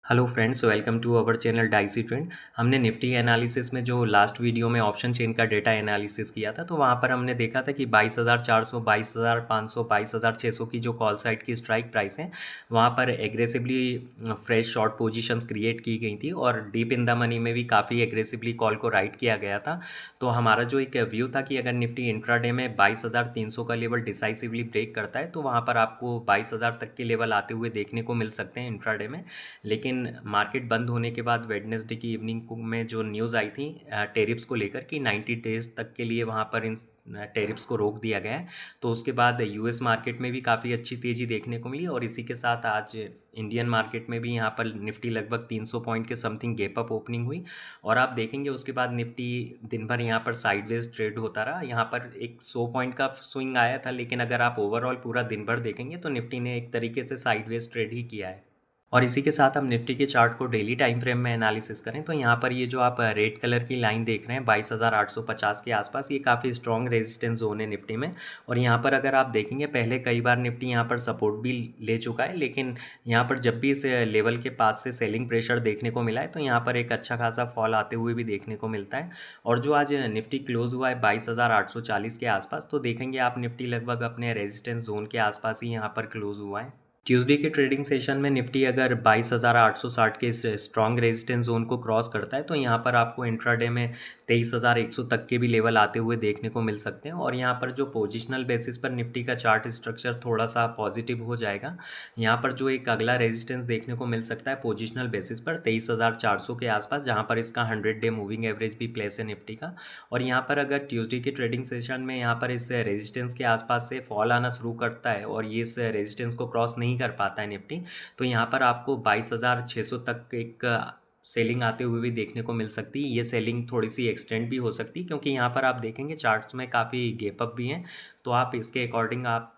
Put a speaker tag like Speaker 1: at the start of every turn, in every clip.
Speaker 1: Hello friends, welcome to our channel Dicey Trend. हमने Nifty analysis में जो last video में ऑप्शन चेन का डेटा एनालिसिस किया था, तो वहाँ पर हमने देखा था कि 22,400, 22,500, 22,600 की जो कॉल साइड की स्ट्राइक प्राइस है, वहाँ पर aggressively fresh short positions create की गई थी और डीप इन द मनी में भी काफ़ी एग्रेसिवली कॉल को राइट किया गया था। तो हमारा जो एक व्यू था कि अगर निफ्टी इंट्राडे में 22,300 का लेवल डिसाइसिवली ब्रेक करता है, तो वहाँ पर आपको 22,000 तक के लेवल आते हुए देखने को मिल सकते हैं इंट्राडे में। लेकिन मार्केट बंद होने के बाद वेडनेसडे की इवनिंग में जो न्यूज़ आई थी टेरिफ्स को लेकर कि 90 डेज तक के लिए वहाँ पर इन टेरिफ्स को रोक दिया गया है, तो उसके बाद यूएस मार्केट में भी काफ़ी अच्छी तेज़ी देखने को मिली और इसी के साथ आज इंडियन मार्केट में भी यहाँ पर निफ्टी लगभग 300 पॉइंट के समथिंग गैप अप ओपनिंग हुई। और आप देखेंगे उसके बाद निफ्टी दिन भर यहाँ पर साइडवेज ट्रेड होता रहा। यहाँ पर एक 100 पॉइंट का स्विंग आया था, लेकिन अगर आप ओवरऑल पूरा दिन भर देखेंगे तो निफ्टी ने एक तरीके से साइडवेज ट्रेड ही किया है। और इसी के साथ हम निफ्टी के चार्ट को डेली टाइम फ्रेम में एनालिसिस करें तो यहाँ पर ये जो आप रेड कलर की लाइन देख रहे हैं 22,850 के आसपास, ये काफ़ी स्ट्रॉन्ग रेजिस्टेंस जोन है निफ्टी में। और यहाँ पर अगर आप देखेंगे पहले कई बार निफ्टी यहाँ पर सपोर्ट भी ले चुका है, लेकिन यहाँ पर जब भी इस लेवल के पास से सेलिंग प्रेशर देखने को मिला है तो यहाँ पर एक अच्छा खासा फॉल आते हुए भी देखने को मिलता है। और जो आज निफ्टी क्लोज हुआ है 22,840 के आसपास, तो देखेंगे आप निफ्टी लगभग अपने रेजिस्टेंस जोन के आसपास ही यहाँ पर क्लोज हुआ है। ट्यूसडे के ट्रेडिंग सेशन में निफ्टी अगर 22,860 के इस स्ट्रॉन्ग रेजिस्टेंस जोन को क्रॉस करता है तो यहाँ पर आपको इंट्राडे में 23,100 तक के भी लेवल आते हुए देखने को मिल सकते हैं। और यहाँ पर जो पोजिशनल बेसिस पर निफ्टी का चार्ट स्ट्रक्चर थोड़ा सा पॉजिटिव हो जाएगा। यहाँ पर जो एक अगला रेजिस्टेंस देखने को मिल सकता है पोजिशनल बेसिस पर 23,400 के आसपास, जहाँ पर इसका 100 डे मूविंग एवरेज भी प्लेस है निफ्टी का। और यहाँ पर अगर ट्यूसडे के ट्रेडिंग सेशन में यहाँ पर इस रेजिस्टेंस के आसपास से फॉल आना शुरू करता है और ये इस रेजिस्टेंस को क्रॉस नहीं कर पाता है निफ्टी, तो यहाँ पर आपको 22,600 तक एक सेलिंग आते हुए भी देखने को मिल सकती है। ये सेलिंग थोड़ी सी एक्सटेंड भी हो सकती है क्योंकि यहाँ पर आप देखेंगे चार्ट्स में काफ़ी गैप अप भी हैं, तो आप इसके अकॉर्डिंग आप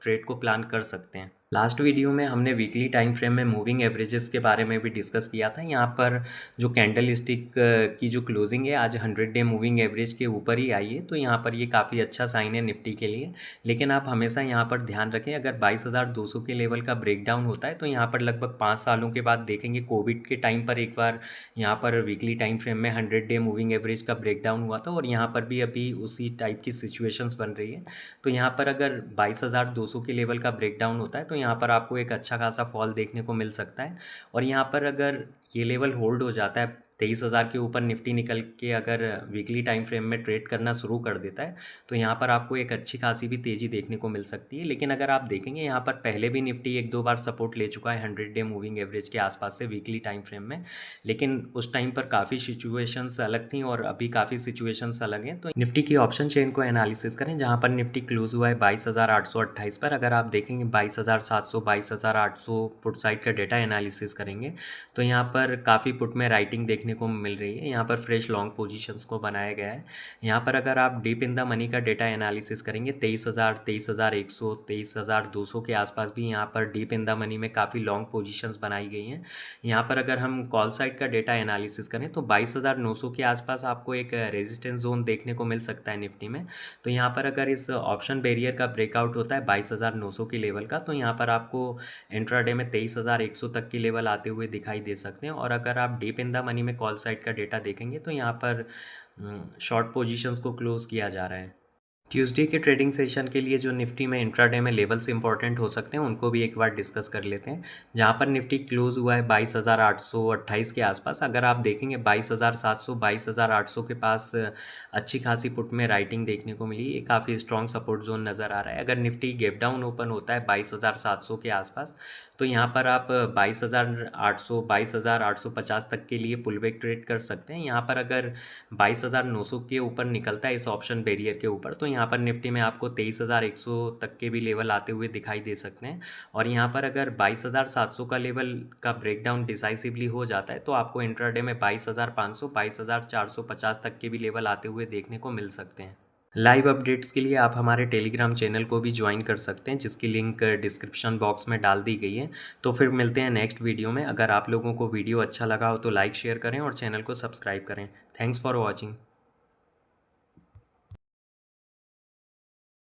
Speaker 1: ट्रेड को प्लान कर सकते हैं। लास्ट वीडियो में हमने वीकली टाइम फ्रेम में मूविंग एवरेजेस के बारे में भी डिस्कस किया था। यहाँ पर जो कैंडल स्टिक की जो क्लोजिंग है आज 100 डे मूविंग एवरेज के ऊपर ही आई है, तो यहाँ पर ये काफ़ी अच्छा साइन है निफ्टी के लिए। लेकिन आप हमेशा यहाँ पर ध्यान रखें, अगर 22,200 के लेवल का ब्रेकडाउन होता है तो यहाँ पर लगभग 5 सालों के बाद देखेंगे कोविड के टाइम पर एक बार यहाँ पर वीकली टाइम फ्रेम में 100 डे मूविंग एवरेज का ब्रेकडाउन हुआ था और यहाँ पर भी अभी उसी टाइप की सिचुएशंस बन रही है। तो यहाँ पर अगर 22,200 के लेवल का ब्रेकडाउन होता है तो यहाँ पर आपको एक अच्छा खासा फॉल देखने को मिल सकता है। और यहाँ पर अगर ये लेवल होल्ड हो जाता है 23,000 के ऊपर, निफ्टी निकल के अगर वीकली टाइम फ्रेम में ट्रेड करना शुरू कर देता है तो यहाँ पर आपको एक अच्छी खासी भी तेज़ी देखने को मिल सकती है। लेकिन अगर आप देखेंगे यहाँ पर पहले भी निफ्टी एक दो बार सपोर्ट ले चुका है 100 डे मूविंग एवरेज के आसपास से वीकली टाइम फ्रेम में, लेकिन उस टाइम पर काफ़ी सिचुएशंस अलग थी और अभी काफ़ी सिचुएशंस अलग हैं। तो निफ्टी की ऑप्शन चेन को एनालिसिस करें जहाँ पर निफ्टी क्लोज हुआ है 22,828 पर। अगर आप देखेंगे 22,700, 22,800 पुट साइड का डेटा एनालिसिस करेंगे तो यहाँ पर काफ़ी पुट में राइटिंग देखने को मिल रही है। यहाँ पर फ्रेश लॉन्ग पोजीशंस को बनाया गया है। यहाँ पर अगर आप डीप इन द मनी का डेटा एनालिसिस करेंगे 23,000, 23,100, 23,200 के आसपास भी यहाँ पर डीप इन द मनी में काफ़ी लॉन्ग पोजीशंस बनाई गई हैं। यहाँ पर अगर हम कॉल साइड का डेटा एनालिसिस करें तो 22,900 के आसपास आपको एक रेजिस्टेंस जोन देखने को मिल सकता है निफ्टी में। तो यहाँ पर अगर इस ऑप्शन बैरियर का ब्रेकआउट होता है 22,900 के लेवल का, तो यहाँ पर आपको इंट्राडे में 23,100 तक की लेवल आते हुए दिखाई दे सकते हैं। और अगर आप डीप इन द मनी में कॉल साइड का डेटा देखेंगे तो यहाँ पर शॉर्ट पोजीशंस को क्लोज किया जा रहा है। ट्यूसडे के ट्रेडिंग सेशन के लिए जो निफ्टी में इंट्राडे में लेवल्स इंपॉर्टेंट हो सकते हैं उनको भी एक बार डिस्कस कर लेते हैं। जहाँ पर निफ्टी क्लोज हुआ है 22,828 के आसपास, अगर आप देखेंगे 22,700, 22,800 के पास अच्छी खासी पुट में राइटिंग देखने को मिली। ये काफ़ी स्ट्रॉन्ग सपोर्ट जोन नज़र आ रहा है। अगर निफ्टी गैप डाउन ओपन होता है 22,700 के आसपास, तो यहाँ पर आप 22,800, 22,850 तक के लिए पुल बैक ट्रेड कर सकते हैं। यहाँ पर अगर 22,900 के ऊपर निकलता है इस ऑप्शन बैरियर के ऊपर, तो यहाँ पर निफ्टी में आपको 23,100 तक के भी लेवल आते हुए दिखाई दे सकते हैं। और यहाँ पर अगर 22,700 का लेवल का ब्रेकडाउन डिसाइसिवली हो जाता है तो आपको इंट्राडे में 22,500, 22,450 तक के भी लेवल आते हुए देखने को मिल सकते हैं। लाइव अपडेट्स के लिए आप हमारे टेलीग्राम चैनल को भी ज्वाइन कर सकते हैं, जिसकी लिंक डिस्क्रिप्शन बॉक्स में डाल दी गई है। तो फिर मिलते हैं नेक्स्ट वीडियो में। अगर आप लोगों को वीडियो अच्छा लगा हो तो लाइक शेयर करें और चैनल को सब्सक्राइब करें। Thanks for watching.